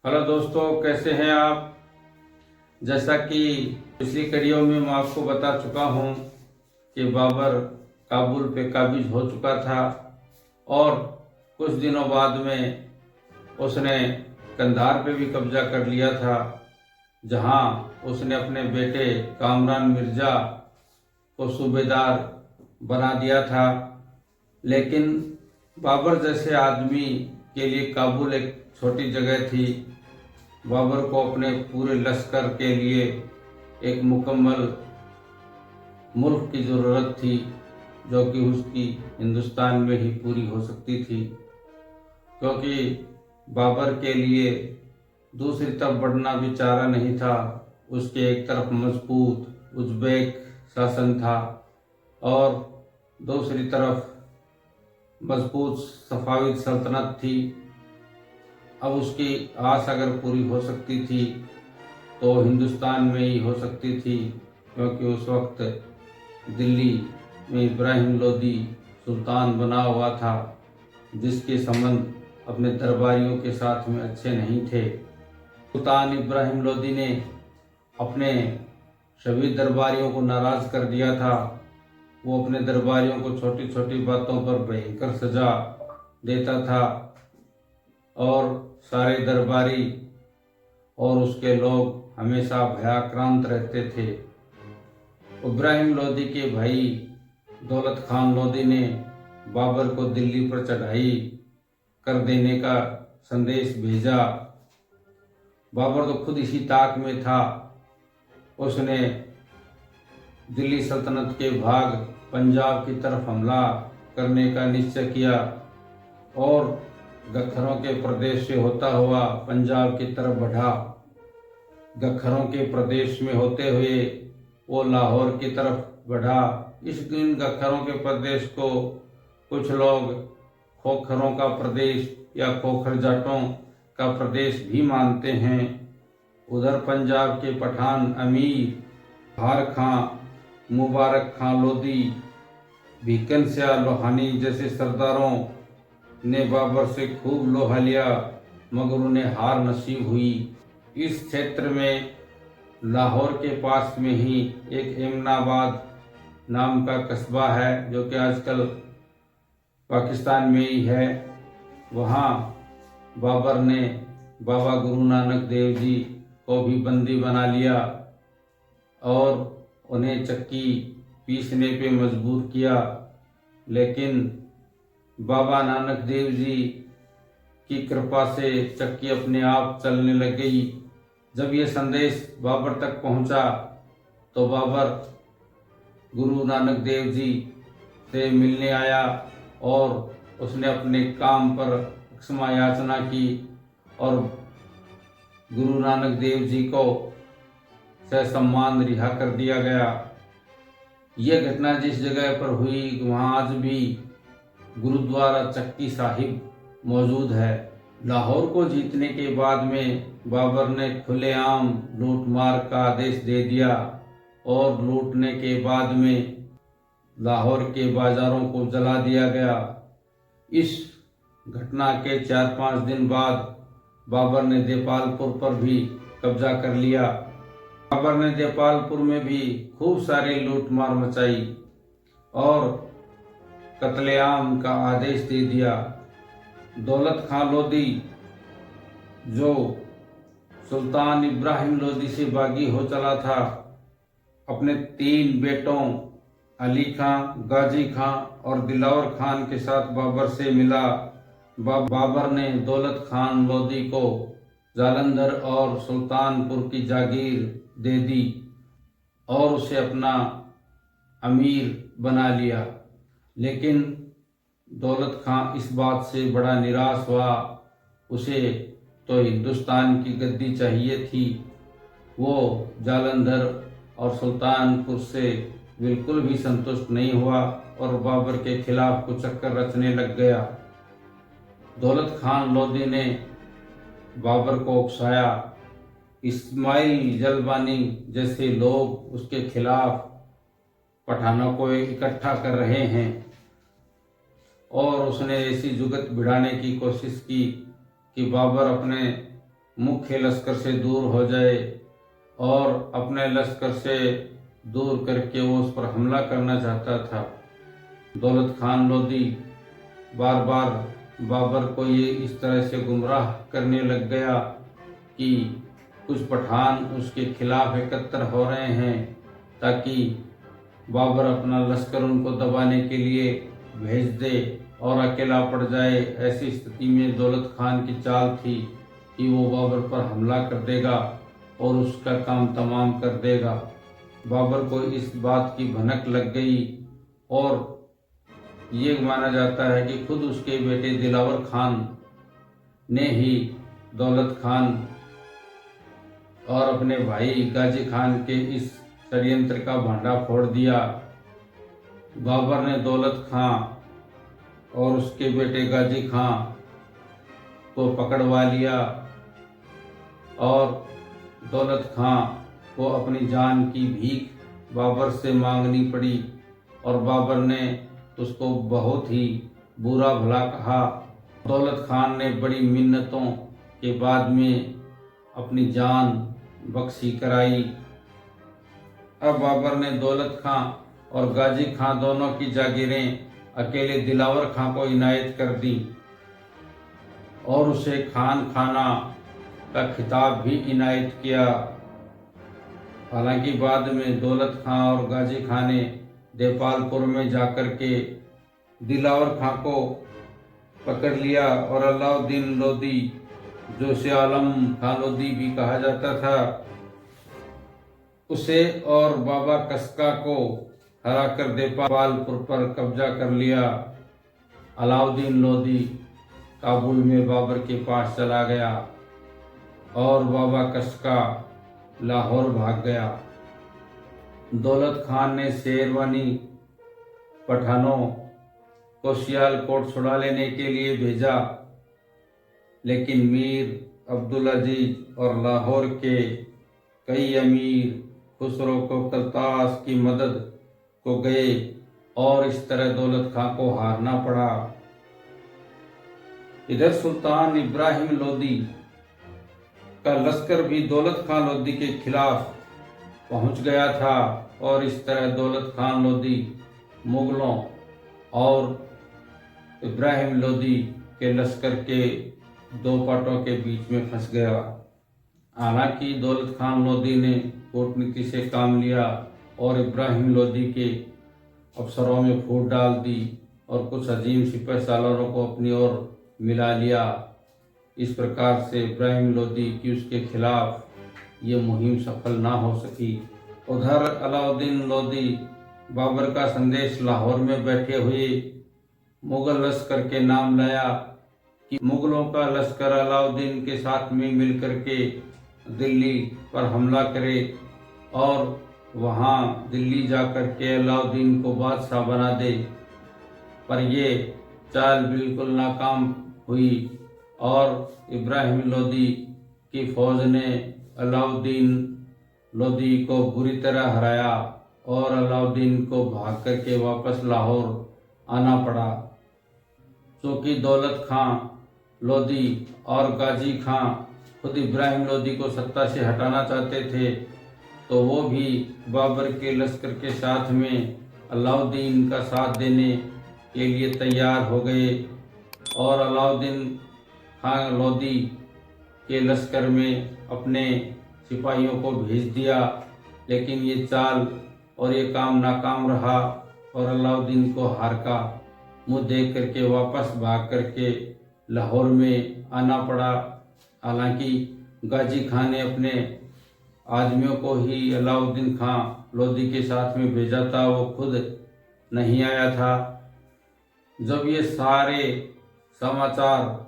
Hello दोस्तों, कैसे हैं आप। जैसा कि पिछली कड़ियों में मैं आपको बता चुका हूं कि बाबर काबुल पे काबिज हो चुका था और कुछ दिनों बाद में उसने कंधार पे भी कब्जा कर लिया था, जहां उसने अपने बेटे कामरान मिर्जा को सूबेदार बना दिया था। लेकिन बाबर जैसे आदमी के लिए काबुल एक छोटी जगह थी। बाबर को अपने पूरे लश्कर के लिए एक मुकम्मल मुल्क की ज़रूरत थी, जो कि उसकी हिंदुस्तान में ही पूरी हो सकती थी, क्योंकि बाबर के लिए दूसरी तरफ बढ़ना भी चारा नहीं था। उसके एक तरफ मजबूत उज़्बेक शासन था और दूसरी तरफ मजबूत सफ़ाविद सल्तनत थी। अब उसकी आस अगर पूरी हो सकती थी तो हिंदुस्तान में ही हो सकती थी, क्योंकि उस वक्त दिल्ली में इब्राहिम लोदी सुल्तान बना हुआ था, जिसके संबंध अपने दरबारियों के साथ में अच्छे नहीं थे। सुल्तान इब्राहिम लोदी ने अपने सभी दरबारियों को नाराज़ कर दिया था। वो अपने दरबारियों को छोटी छोटी बातों पर भयंकर सजा देता था और सारे दरबारी और उसके लोग हमेशा भयाक्रांत रहते थे। इब्राहिम लोदी के भाई दौलत खान लोदी ने बाबर को दिल्ली पर चढ़ाई कर देने का संदेश भेजा। बाबर तो खुद इसी ताक में था। उसने दिल्ली सल्तनत के भाग पंजाब की तरफ हमला करने का निश्चय किया और गखरों के प्रदेश से होता हुआ पंजाब की तरफ बढ़ा। गखरों के प्रदेश में होते हुए वो लाहौर की तरफ बढ़ा। इन गखरों के प्रदेश को कुछ लोग खोखरों का प्रदेश या खोखर जाटों का प्रदेश भी मानते हैं। उधर पंजाब के पठान अमीर हार खां, मुबारक खां लोदी, भीकन शाह लोहानी जैसे सरदारों ने बाबर से खूब लोहा लिया, मगर उन्हें हार नसीब हुई। इस क्षेत्र में लाहौर के पास में ही एक एमनाबाद नाम का कस्बा है, जो कि आजकल पाकिस्तान में ही है। वहाँ बाबर ने बाबा गुरु नानक देव जी को भी बंदी बना लिया और उन्हें चक्की पीसने पे मजबूर किया। लेकिन बाबा नानक देव जी की कृपा से चक्की अपने आप चलने लग गई। जब ये संदेश बाबर तक पहुंचा तो बाबर गुरु नानक देव जी से मिलने आया और उसने अपने काम पर क्षमा याचना की और गुरु नानक देव जी को ससम्मान रिहा कर दिया गया। यह घटना जिस जगह पर हुई वहाँ आज भी गुरुद्वारा चक्की साहिब मौजूद है। लाहौर को जीतने के बाद में बाबर ने खुलेआम लूटमार का आदेश दे दिया और लूटने के बाद में लाहौर के बाजारों को जला दिया गया। इस घटना के 4-5 दिन बाद बाबर ने देपालपुर पर भी कब्जा कर लिया। बाबर ने देपालपुर में भी खूब सारी लूटमार मचाई और कत्लेआम का आदेश दे दिया। दौलत खां लोदी, जो सुल्तान इब्राहिम लोदी से बागी हो चला था, अपने 3 बेटों अली खां, गाजी खां और दिलावर खान के साथ बाबर से मिला। बाबर ने दौलत खान लोदी को जालंधर और सुल्तानपुर की जागीर दे दी और उसे अपना अमीर बना लिया। लेकिन दौलत खां इस बात से बड़ा निराश हुआ। उसे तो हिंदुस्तान की गद्दी चाहिए थी। वो जालंधर और सुल्तानपुर से बिल्कुल भी संतुष्ट नहीं हुआ और बाबर के खिलाफ कुछ चक्कर रचने लग गया। दौलत खान लोदी ने बाबर को उकसाया। इस्माइल जलबानी जैसे लोग उसके खिलाफ पठानों को इकट्ठा कर रहे हैं और उसने ऐसी जुगत भिड़ाने की कोशिश की कि बाबर अपने मुख्य लश्कर से दूर हो जाए और अपने लश्कर से दूर करके वो उस पर हमला करना चाहता था। दौलत खान लोदी बार बार बाबर को ये इस तरह से गुमराह करने लग गया कि कुछ पठान उसके खिलाफ एकत्र हो रहे हैं ताकि बाबर अपना लश्कर उनको दबाने के लिए भेज दे और अकेला पड़ जाए। ऐसी स्थिति में दौलत खान की चाल थी कि वो बाबर पर हमला कर देगा और उसका काम तमाम कर देगा। बाबर को इस बात की भनक लग गई और ये माना जाता है कि खुद उसके बेटे दिलावर खान ने ही दौलत खान और अपने भाई गाजी खान के इस षड्यंत्र का भांडा फोड़ दिया। बाबर ने दौलत खान और उसके बेटे गाजी खान को पकड़वा लिया और दौलत खान को अपनी जान की भीख बाबर से मांगनी पड़ी और बाबर ने उसको बहुत ही बुरा भला कहा। दौलत खान ने बड़ी मिन्नतों के बाद में अपनी जान बख्शी कराई। अब बाबर ने दौलत खान और गाजी खान दोनों की जागीरें अकेले दिलावर खान को इनायत कर दी और उसे खान खाना का खिताब भी इनायत किया। हालांकि बाद में दौलत खान और गाजी खान ने देपालपुर में जाकर के दिलावर खान को पकड़ लिया और अलाउद्दीन लोदी, जो उसे आलम खान लोदी भी कहा जाता था, उसे और बाबा कसका को हराकर देपालपुर पर कब्जा कर लिया। अलाउद्दीन लोदी काबुल में बाबर के पास चला गया और बाबा कसका लाहौर भाग गया। दौलत खान ने शेरवानी पठानों को सियालकोट छुड़ा लेने के लिए भेजा, लेकिन मीर अब्दुल अजीज और लाहौर के कई अमीर खुसरो को कलतास की मदद को गए और इस तरह दौलत खान को हारना पड़ा। इधर सुल्तान इब्राहिम लोदी का लश्कर भी दौलत खान लोदी के खिलाफ पहुंच गया था और इस तरह दौलत खान लोदी मुगलों और इब्राहिम लोदी के लश्कर के दो पाटों के बीच में फंस गया। हालांकि दौलत खान लोदी ने कूटनीति से काम लिया और इब्राहिम लोदी के अफसरों में फूट डाल दी और कुछ अजीम सिपह सालारों को अपनी ओर मिला लिया। इस प्रकार से इब्राहिम लोदी की उसके खिलाफ ये मुहिम सफल ना हो सकी। उधर अलाउद्दीन लोदी बाबर का संदेश लाहौर में बैठे हुए मुगल लश्कर के नाम लाया कि मुगलों का लश्कर अलाउद्दीन के साथ में मिलकर के दिल्ली पर हमला करे और वहां दिल्ली जाकर के अलाउद्दीन को बादशाह बना दे। पर ये चाल बिल्कुल नाकाम हुई और इब्राहिम लोदी की फौज ने अलाउद्दीन लोदी को बुरी तरह हराया और अलाउद्दीन को भाग करके वापस लाहौर आना पड़ा। क्योंकि दौलत खान लोदी और गाजी खान खुद इब्राहिम लोदी को सत्ता से हटाना चाहते थे, तो वो भी बाबर के लश्कर के साथ में अलाउद्दीन का साथ देने के लिए तैयार हो गए और अलाउद्दीन खान लोदी के लश्कर में अपने सिपाहियों को भेज दिया। लेकिन ये चाल और ये काम नाकाम रहा और अलाउद्दीन को हार का मुंह देख करके वापस भाग करके लाहौर में आना पड़ा। हालांकि गाजी खान ने अपने आदमियों को ही अलाउद्दीन खान लोदी के साथ में भेजा था, वो खुद नहीं आया था। जब ये सारे समाचार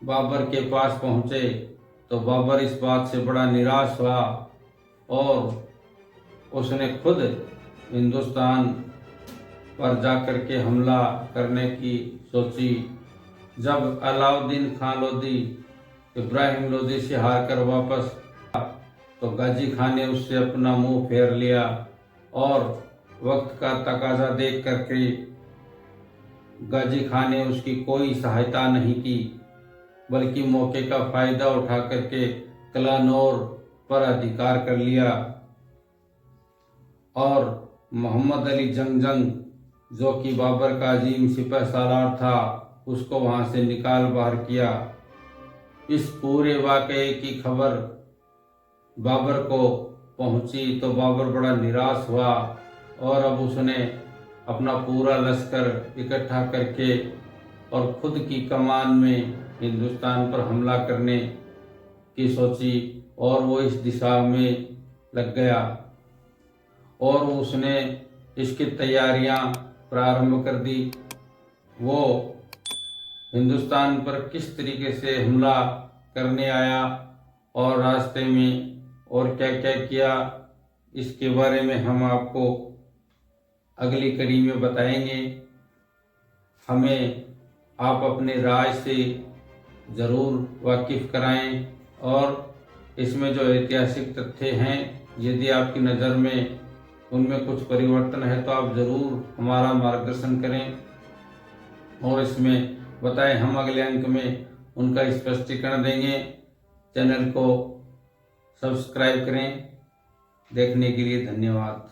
बाबर के पास पहुँचे तो बाबर इस बात से बड़ा निराश हुआ और उसने खुद हिंदुस्तान पर जाकर के हमला करने की सोची। जब अलाउद्दीन खान लोदी इब्राहिम लोदी से हार कर वापस तो गाजी खान ने उससे अपना मुंह फेर लिया और वक्त का तकाजा देख करके गाजी खान ने उसकी कोई सहायता नहीं की बल्कि मौके का फायदा उठा करके कलानौर पर अधिकार कर लिया और मोहम्मद अली जंग जो कि बाबर का अजीम सिपह सालार था उसको वहां से निकाल बाहर किया। इस पूरे वाकये की खबर बाबर को पहुंची तो बाबर बड़ा निराश हुआ और अब उसने अपना पूरा लश्कर इकट्ठा करके और खुद की कमान में हिंदुस्तान पर हमला करने की सोची और वो इस दिशा में लग गया और उसने इसकी तैयारियां प्रारंभ कर दी। वो हिंदुस्तान पर किस तरीके से हमला करने आया और रास्ते में और क्या क्या किया, इसके बारे में हम आपको अगली कड़ी में बताएंगे। हमें आप अपने राय से ज़रूर वाकिफ़ कराएं और इसमें जो ऐतिहासिक तथ्य हैं यदि आपकी नज़र में उनमें कुछ परिवर्तन है तो आप ज़रूर हमारा मार्गदर्शन करें और इसमें बताएं, हम अगले अंक में उनका स्पष्टीकरण देंगे। चैनल को सब्सक्राइब करें। देखने के लिए धन्यवाद।